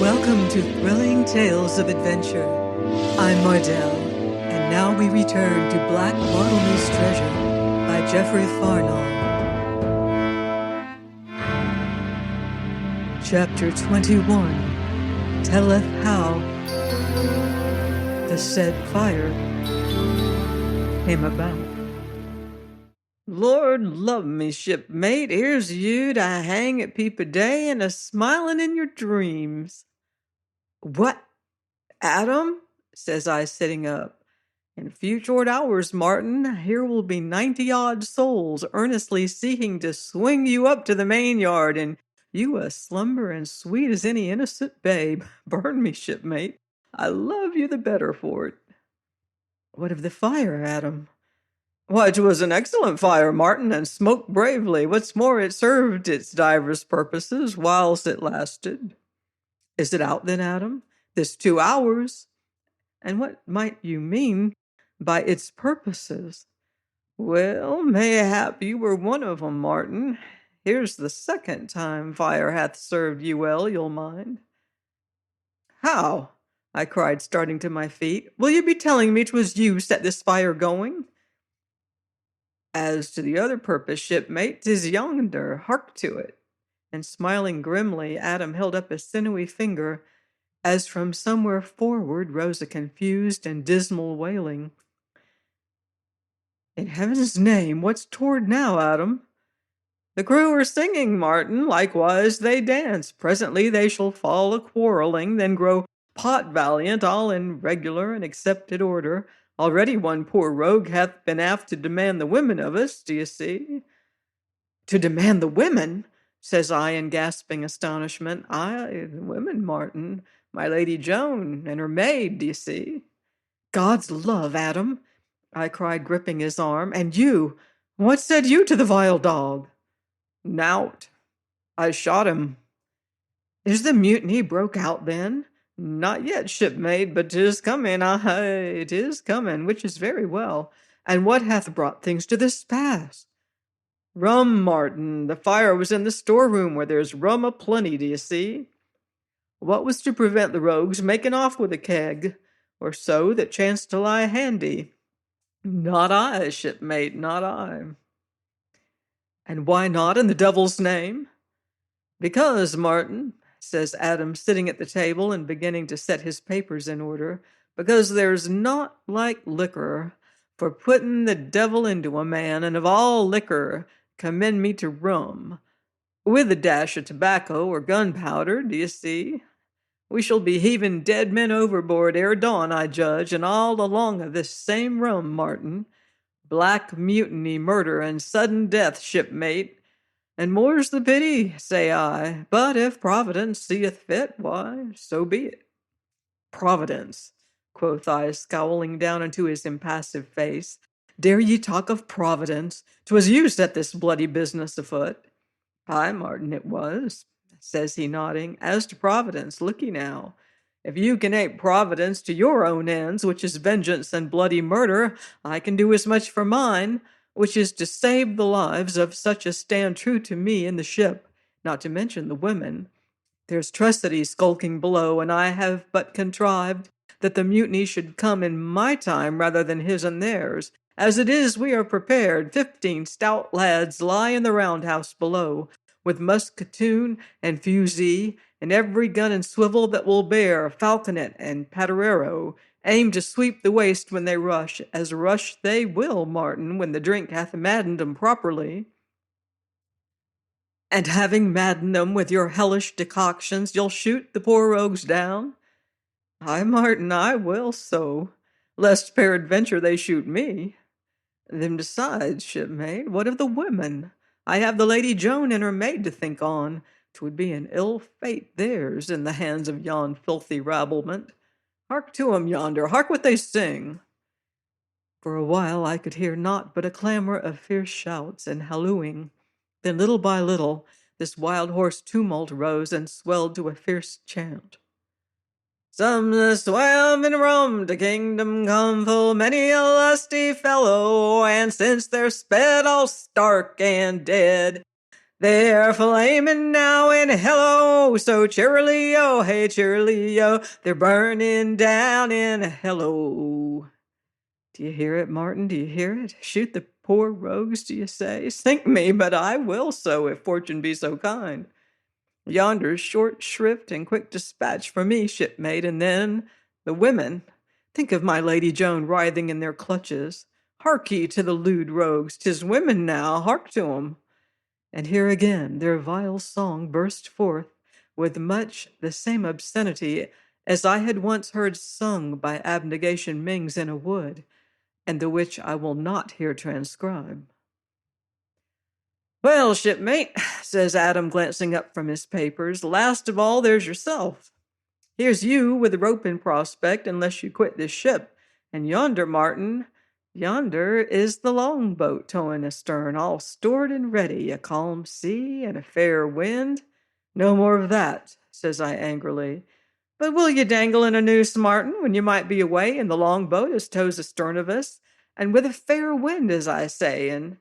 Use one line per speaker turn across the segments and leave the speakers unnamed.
Welcome to Thrilling Tales of Adventure. I'm Mardell, and now we return to Black Bartlemy's Treasure by Geoffrey Farnall. Chapter 21. Telleth How the said fire came about. Lord love me, shipmate, here's you to hang at peep a day and a-smilin' in your dreams. What, Adam? Says I, sitting up. In a few short hours, Martin, here will be 90-odd souls earnestly seeking to swing you up to the main yard, and you a slumbering sweet as any innocent babe. Burn me, shipmate. I love you the better for it. What of the fire, Adam? Why, 'twas an excellent fire, Martin, and smoked bravely. What's more, it served its divers purposes whilst it lasted. Is it out then, Adam? This 2 hours? And what might you mean by its purposes? Well, mayhap you were one of 'em, Martin. Here's the second time fire hath served you well, you'll mind. How? I cried, starting to my feet. Will you be telling me 'twas you set this fire going? As to the other purpose, shipmate, 'tis yonder. Hark to it. And smiling grimly, Adam held up a sinewy finger, as from somewhere forward rose a confused and dismal wailing. In heaven's name, what's toward now, Adam? The crew are singing, Martin, likewise they dance. Presently they shall fall a-quarrelling, then grow pot-valiant, all in regular and accepted order. Already one poor rogue hath been aft to demand the women of us, d'ye see? To demand the women? Says I in gasping astonishment. Aye, the women, Martin. My Lady Joan and her maid, d'ye see? God's love, Adam, I cried, gripping his arm. And you, what said you to the vile dog? Nowt. I shot him. Is the mutiny broke out then? Not yet, shipmate, but 'tis coming. Aye, 'tis coming, which is very well. And what hath brought things to this pass? Rum, Martin. The fire was in the storeroom, where there's rum a-plenty, d'ye see? What was to prevent the rogues making off with a keg, or so, that chanced to lie handy? Not I, shipmate, not I. And why not, in the devil's name? Because, Martin, says Adam, sitting at the table and beginning to set his papers in order, because there's naught like liquor for putting the devil into a man, and of all liquor commend me to rum, with a dash of tobacco or gunpowder, d'ye see? We shall be heaving dead men overboard ere dawn, I judge, and all along of this same rum, Martin. Black mutiny, murder, and sudden death, shipmate. And more's the pity, say I. But if Providence seeth fit, why, so be it. Providence, quoth I, scowling down into his impassive face. Dare ye talk of Providence? 'Twas you set this bloody business afoot. Aye, Martin, it was, says he, nodding. As to Providence, look ye now. If you can ape Providence to your own ends, which is vengeance and bloody murder, I can do as much for mine, which is to save the lives of such as stand true to me in the ship, not to mention the women. There's Tressady skulking below, and I have but contrived that the mutiny should come in my time rather than his and theirs. As it is, we are prepared. 15 stout lads lie in the roundhouse below, with musketoon and fusee, and every gun and swivel that will bear, falconet and paterero, aim to sweep the waste when they rush, as rush they will, Martin, when the drink hath maddened 'em properly. And having maddened them with your hellish decoctions, you'll shoot the poor rogues down? Aye, Martin, I will so, lest peradventure they shoot me. Then besides, shipmate, what of the women? I have the Lady Joan and her maid to think on. 'Twould be an ill fate theirs in the hands of yon filthy rabblement. Hark to 'em yonder, hark what they sing. For a while I could hear naught but a clamor of fierce shouts and hallooing. Then little by little this wild hoarse tumult rose and swelled to a fierce chant. Some that swam in rum to kingdom come, full many a lusty fellow, and since they're sped all stark and dead, They're flaming now in hello, so cheerily, oh, hey, cheerily, oh, they're burning down in hello. Do you hear it, Martin? Do you hear it? Shoot the poor rogues, do you say? Sink me, but I will so, if fortune be so kind. Yonder's short shrift and quick dispatch for me, shipmate, and then the women. Think of my Lady Joan writhing in their clutches. Hark ye to the lewd rogues, 'tis women now, hark to 'em. And here again their vile song burst forth with much the same obscenity as I had once heard sung by abnegation Mings in a wood, and the which I will not here transcribe. Well, shipmate, says Adam, glancing up from his papers, last of all, there's yourself. Here's you with a rope in prospect, unless you quit this ship. And yonder, Martin, yonder is the longboat towing astern, all stored and ready, a calm sea and a fair wind. No more of that, says I angrily. But will you dangle in a noose, Martin, when you might be away in the longboat as tows astern of us, and with a fair wind, as I say, and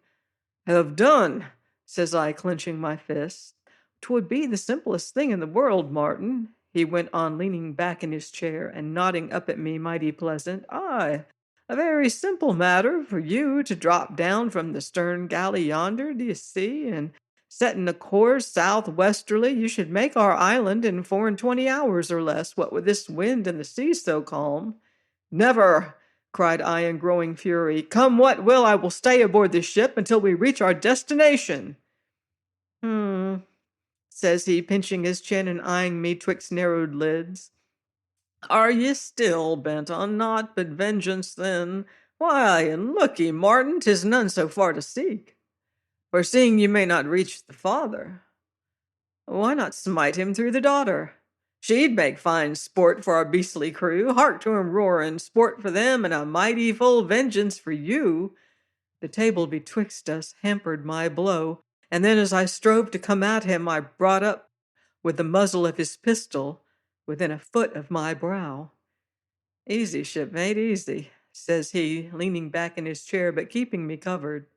have done, says I, clenching my fists. 'Twould be the simplest thing in the world, Martin, he went on, leaning back in his chair and nodding up at me mighty pleasant. Aye, a very simple matter for you to drop down from the stern galley yonder, do you see, and setting a course southwesterly, you should make our island in 4 and 20 hours or less, what with this wind and the sea so calm. Never, cried I in growing fury. Come what will, I will stay aboard this ship until we reach our destination. Says he, pinching his chin and eyeing me twixt narrowed lids. Are ye still bent on naught but vengeance, then? Why, and look ye, Martin, 'tis none so far to seek. For seeing you may not reach the father, why not smite him through the daughter? She'd make fine sport for our beastly crew. Hark to him roaring, sport for them and a mighty full vengeance for you. The table betwixt us hampered my blow, and then as I strove to come at him, I brought up with the muzzle of his pistol within a foot of my brow. Easy, shipmate, easy, says he, leaning back in his chair but keeping me covered.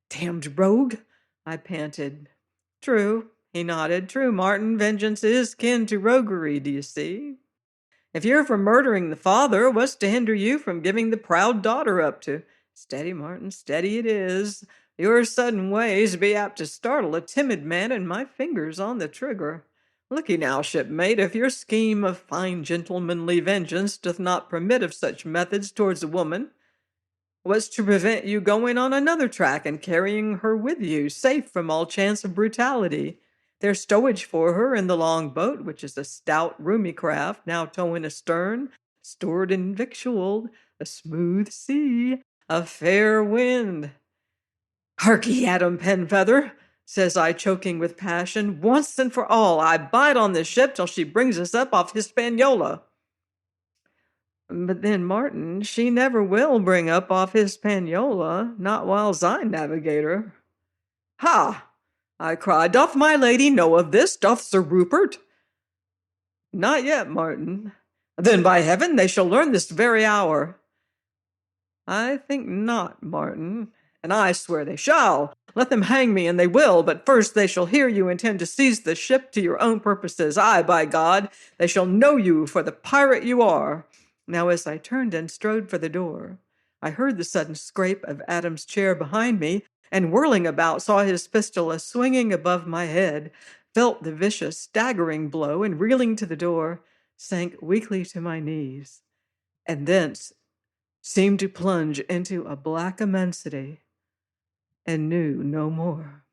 Damned rogue, I panted. True, he nodded. True, Martin, vengeance is kin to roguery, do you see? If you're for murdering the father, what's to hinder you from giving the proud daughter up to... Steady, Martin, steady it is. Your sudden ways be apt to startle a timid man, and my fingers on the trigger. Look'ee now, shipmate, if your scheme of fine gentlemanly vengeance doth not permit of such methods towards a woman, what's to prevent you going on another track and carrying her with you, safe from all chance of brutality? There's stowage for her in the longboat, which is a stout, roomy craft, now towing astern, stored and victualled, a smooth sea, a fair wind. Harkee, Adam Penfeather, says I, choking with passion, once and for all, I bide on this ship till she brings us up off Hispaniola. But then, Martin, she never will bring up off Hispaniola, not whiles I navigate her. Ha! I cried. Doth my lady know of this? Doth Sir Rupert? Not yet, Martin. Then, by heaven, they shall learn this very hour. I think not, Martin, and I swear they shall. Let them hang me, and they will, but first they shall hear you intend to seize the ship to your own purposes. Aye, by God, they shall know you for the pirate you are. Now, as I turned and strode for the door, I heard the sudden scrape of Adam's chair behind me, and whirling about, saw his pistol a-swinging above my head, felt the vicious, staggering blow, and reeling to the door, sank weakly to my knees, and thence seemed to plunge into a black immensity, and knew no more.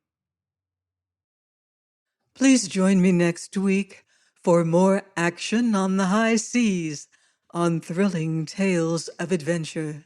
Please join me next week for more action on the high seas, on thrilling tales of adventure.